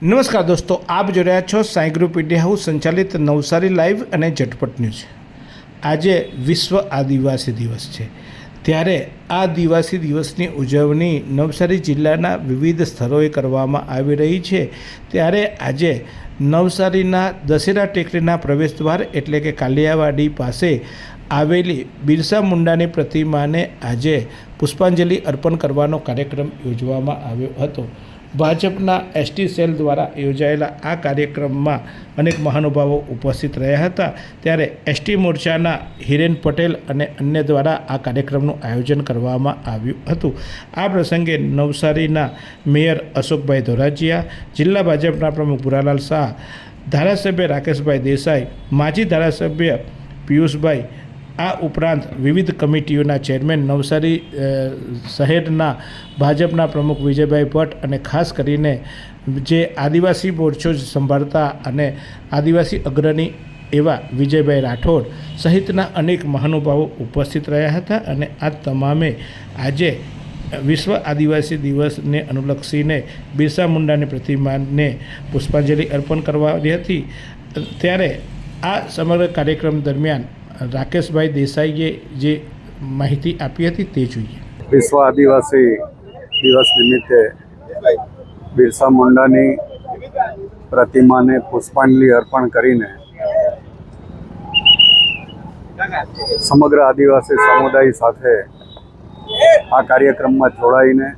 નમસ્કાર દોસ્તો, આપ જોઈ રહ્યા છો સાંઈ ગ્રુપ મીડિયા હાઉસ સંચાલિત નવસારી લાઈવ અને ઝટપટ ન્યૂઝ। આજે વિશ્વ આદિવાસી દિવસ છે, ત્યારે આ આદિવાસી દિવસની ઉજવણી નવસારી જિલ્લાના વિવિધ સ્થળોએ કરવામાં આવી રહી છે। ત્યારે આજે નવસારીના દશેરા ટેકરીના પ્રવેશદ્વાર એટલે કે કાલિયાવાડી પાસે આવેલી બિરસા મુંડાની પ્રતિમાને આજે પુષ્પાંજલિ અર્પણ કરવાનો કાર્યક્રમ યોજવામાં આવ્યો હતો। ભાજપના એસટી સેલ દ્વારા યોજાયેલા આ કાર્યક્રમમાં અનેક મહાનુભાવો ઉપસ્થિત રહ્યા હતા। ત્યારે એસટી મોરચાના હિરેન પટેલ અને અન્ય દ્વારા આ કાર્યક્રમનું આયોજન કરવામાં આવ્યું હતું। આ પ્રસંગે નવસારીના મેયર અશોકભાઈ ધોરાજીયા, જિલ્લા ભાજપના પ્રમુખ ભુરાલાલ શાહ, ધારાસભ્ય રાકેશભાઈ દેસાઈ, માજી ધારાસભ્ય પિયુષભાઈ, આ ઉપરાંત વિવિધ કમિટીઓના ચેરમેન, નવસારી શહેરના ભાજપના પ્રમુખ વિજયભાઈ ભટ્ટ અને ખાસ કરીને જે આદિવાસી મોરચો સંભાળતા અને આદિવાસી અગ્રણી એવા વિજયભાઈ રાઠોડ સહિતના અનેક મહાનુભાવો ઉપસ્થિત રહ્યા હતા। અને આ તમામે આજે વિશ્વ આદિવાસી દિવસને અનુલક્ષીને બિરસા મુંડાની પ્રતિમાને પુષ્પાંજલિ અર્પણ કરવાની હતી। ત્યારે આ સમગ્ર કાર્યક્રમ દરમિયાન રાકેશભાઈ દેસાઈએ જે માહિતી આપી હતી તે જોઈએ। વિશ્વ આદિવાસી દિવસ નિમિત્તે બિરસા મુંડાની પ્રતિમાને પુષ્પાંજલિ અર્પણ કરીને સમગ્ર આદિવાસી સમુદાય સાથે આ કાર્યક્રમમાં જોડાઈને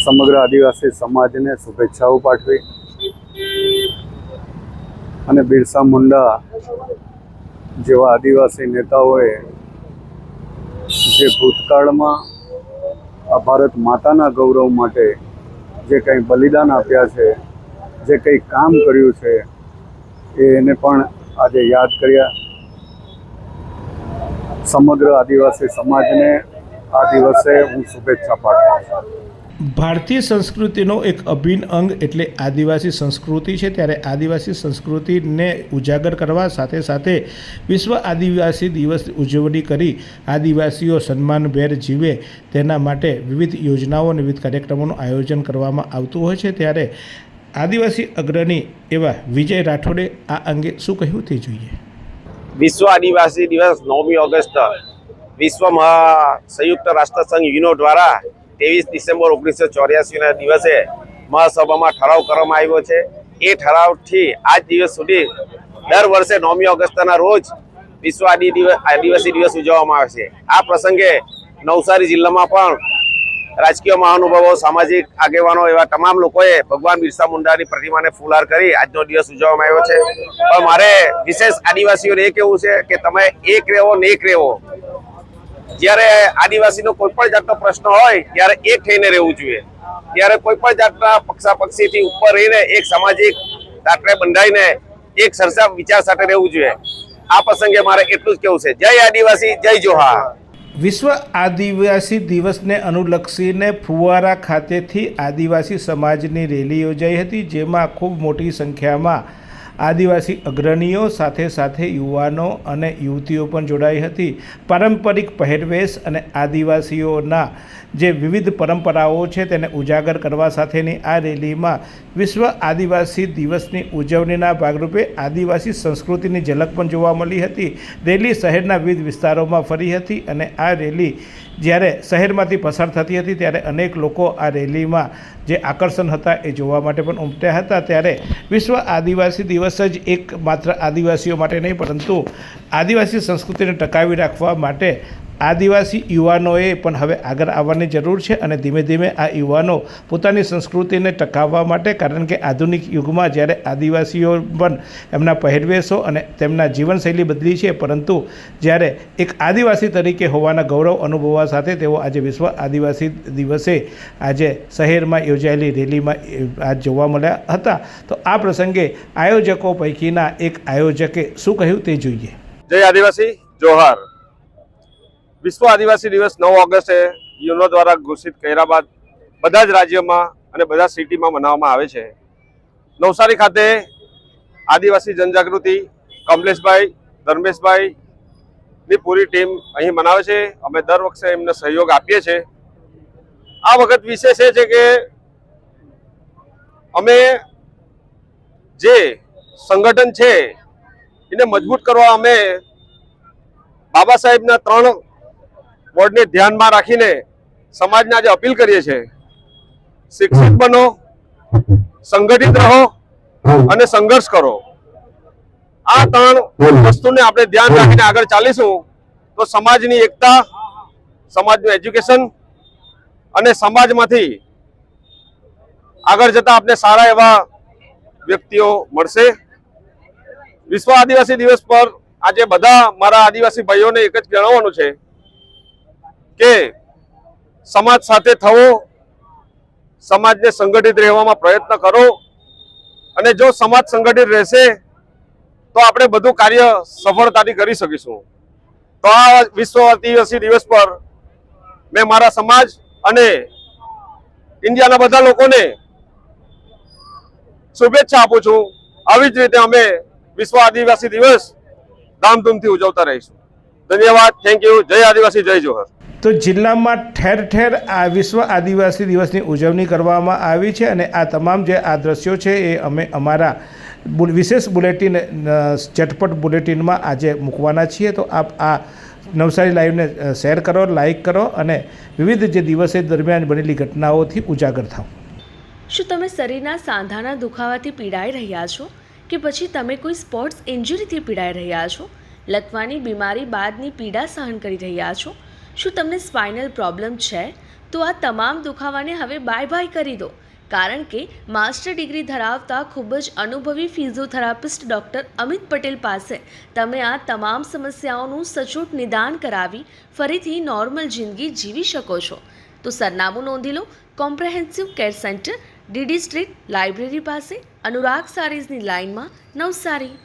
સમગ્ર આદિવાસી સમાજને શુભેચ્છાઓ પાઠવી અને બિરસા મુંડા જેવા આદિવાસી નેતાઓએ જે ભૂતકાળમાં આ ભારત માતાના ગૌરવ માટે જે કંઈ બલિદાન આપ્યા છે, જે કંઈ કામ કર્યું છે, એને પણ આજે યાદ કર્યા। સમગ્ર આદિવાસી સમાજને આ દિવસે હું શુભેચ્છા પાઠવું છું। ભારતીય સંસ્કૃતિનો એક અભિન્ન અંગ એટલે આદિવાસી સંસ્કૃતિ છે। ત્યારે આદિવાસી સંસ્કૃતિને ઉજાગર કરવા સાથે સાથે વિશ્વ આદિવાસી દિવસ ઉજવણી કરી આદિવાસીઓ સન્માનભેર જીવે તેના માટે વિવિધ યોજનાઓ અને વિવિધ કાર્યક્રમોનું આયોજન કરવામાં આવતું હોય છે। ત્યારે આદિવાસી અગ્રણી એવા વિજય રાઠોડે આ અંગે શું કહ્યું તે જોઈએ। વિશ્વ આદિવાસી દિવસ 9મી ઓગસ્ટ વિશ્વ સંયુક્ત રાષ્ટ્રસંઘ યુનો દ્વારા 23 ડિસેમ્બર 1984ના દિવસે મહાસભામાં ઠરાવ કરવામાં આવ્યો છે। એ ઠરાવથી આજ દિવસ સુધી દર વર્ષે 9મી ઓગસ્ટના રોજ વિશ્વ આદિવાસી દિવસ ઉજવવામાં આવે છે। આ પ્રસંગે નવસારી જિલ્લામાં પણ રાજકીય મહાનુભાવો, સામાજિક આગેવાનો એવા તમામ લોકોએ ભગવાન બિરસા મુંડાની પ્રતિમાને ફૂલહાર કરી આજનો દિવસ ઉજવવામાં આવ્યો છે। પણ મારે વિશેષ આદિવાસીઓને એ કહેવું છે કે તમે એક રહેવો ને એક રહેવો। જ્યારે આદિવાસીનો કોઈ પણ જાતનો પ્રશ્ન હોય ત્યારે એક થઈને રહેવું જોઈએ। ત્યારે કોઈ પણ જાતના પક્ષાપક્ષીથી ઉપર રહીને એક સામાજિક દાખલે બંધાઈને એક સરખા વિચાર સાથે રહેવું જોઈએ। આ પ્રસંગે મારે એટલું જ કહેવું છે, જય આદિવાસી, જય જોહાર। વિશ્વ આદિવાસી દિવસને અનુલક્ષીને ફુવારા ખાતેથી આદિવાસી સમાજની રેલી યોજાઈ હતી, જેમાં ખૂબ મોટી સંખ્યામાં આદિવાસી અગ્રણીઓ સાથે સાથે યુવાનો અને યુવતીઓ પણ જોડાઈ હતી। પારંપરિક પહેરવેશ અને આદિવાસીઓના જે વિવિધ પરંપરાઓ છે તેને ઉજાગર કરવા સાથેની આ રેલીમાં વિશ્વ આદિવાસી દિવસની ઉજવણીના ભાગરૂપે આદિવાસી સંસ્કૃતિની ઝલક પણ જોવા મળી હતી। રેલી શહેરના વિવિધ વિસ્તારોમાં ફરી હતી અને આ રેલી જ્યારે શહેરમાંથી પસાર થતી હતી ત્યારે અનેક લોકો આ રેલીમાં જે આકર્ષણ હતા એ જોવા માટે પણ ઉમટ્યા હતા। ત્યારે વિશ્વ આદિવાસી દિવસ જ એક માત્ર આદિવાસીઓ માટે નહીં, પરંતુ આદિવાસી સંસ્કૃતિને ટકાવી રાખવા માટે આદિવાસી યુવાનોએ પણ હવે આગળ આવવાની જરૂર છે અને ધીમે ધીમે આ યુવાનો પોતાની સંસ્કૃતિને ટકાવવા માટે, કારણ કે આધુનિક યુગમાં જ્યારે આદિવાસીઓ પણ એમના પહેરવેશો અને તેમના જીવનશૈલી બદલી છે, પરંતુ જ્યારે એક આદિવાસી તરીકે હોવાના ગૌરવ અનુભવવા સાથે તેઓ આજે વિશ્વ આદિવાસી દિવસે આજે શહેરમાં યોજાયેલી રેલીમાં આજ જોવા મળ્યા હતા। તો આ પ્રસંગે આયોજકો પૈકીના એક આયોજકે શું કહ્યું તે જોઈએ। જય આદિવાસી, જોહાર। વિશ્વ આદિવાસી દિવસ 9 ઓગસ્ટે યુનો દ્વારા ઘોષિત કર્યા બાદ બધા જ રાજ્યોમાં અને બધા સિટીમાં મનાવવામાં આવે છે। નવસારી ખાતે આદિવાસી જનજાગૃતિ કમલેશભાઈ, ધર્મેશભાઈની પૂરી ટીમ અહીં મનાવે છે। અમે દર વખતે એમને સહયોગ આપીએ છીએ। આ વખત વિશેષ એ છે કે અમે જે સંગઠન છે એને મજબૂત કરવા અમે બાબા સાહેબના 3 વોર્ડને ધ્યાનમાં રાખીને સમાજને આજે અપીલ કરીએ છીએ, શિક્ષિત બનો, સંગઠિત રહો અને સંઘર્ષ કરો. આ 3 વસ્તુને આપણે ધ્યાન રાખીને આગળ ચાલીશું તો સમાજની એકતા, સમાજનું એજ્યુકેશન અને સમાજમાંથી આગળ જતા આપણે સારા એવા વ્યક્તિઓ મળશે. વિશ્વ આદિવાસી દિવસ પર આજે બધા મારા આદિવાસી ભાઈઓને એક જ જણાવવાનું છે કે સમાજ સાથે થવો, સમાજને સંગઠિત રહેવામાં પ્રયત્ન કરો, અને જો સમાજ સંગઠિત રહેશે તો આપણે બધું કાર્ય સફળતાથી કરી શકીશું. તો આ વિશ્વ આદિવાસી દિવસ પર મેં મારા સમાજ અને ઇન્ડિયાના બધા લોકોને શુભેચ્છા આપું છું. આવી જ રીતે અમે વિશ્વ આદિવાસી દિવસ ધામધૂમથી ઉજવતા રહીશું. ધન્યવાદ. Thank you. જય આદિવાસી, જય જોહર. તો જિલ્લામાં ઠેર ઠેર આ વિશ્વ આદિવાસી દિવસની ઉજવણી કરવામાં આવી છે અને આ તમામ જે આ દ્રશ્યો છે એ અમે અમારા વિશેષ બુલેટિન ઝટપટ બુલેટિનમાં આજે મૂકવાના છીએ. તો આપ આ નવસારી લાઈવને શેર કરો, લાઈક કરો અને વિવિધ જે દિવસે દરમિયાન બનેલી ઘટનાઓથી ઉજાગર થાઓ. શું તમે શરીરના સાંધાના દુખાવાથી પીડાઈ રહ્યા છો કે પછી તમે કોઈ સ્પોર્ટ્સ ઇન્જરીથી પીડાઈ રહ્યા છો? લકવાની બીમારી બાદની પીડા સહન કરી રહ્યા છો? શું તમને સ્પાઇનલ પ્રોબ્લેમ છે? તો આ તમામ દુખાવાને હવે બાય બાય કરી દો, કારણ કે માસ્ટર ડિગ્રી ધરાવતા ખૂબ જ અનુભવી ફિઝિયોથેરાપિસ્ટ ડૉક્ટર અમિત પટેલ પાસે તમે આ તમામ સમસ્યાઓનું સચોટ નિદાન કરાવી ફરીથી નોર્મલ જિંદગી જીવી શકો છો. તો સરનામું નોંધી લો. Comprehensive care centre, DD street, library પાસે, અનુરાગ સારીઝની લાઇનમાં, નવસારી.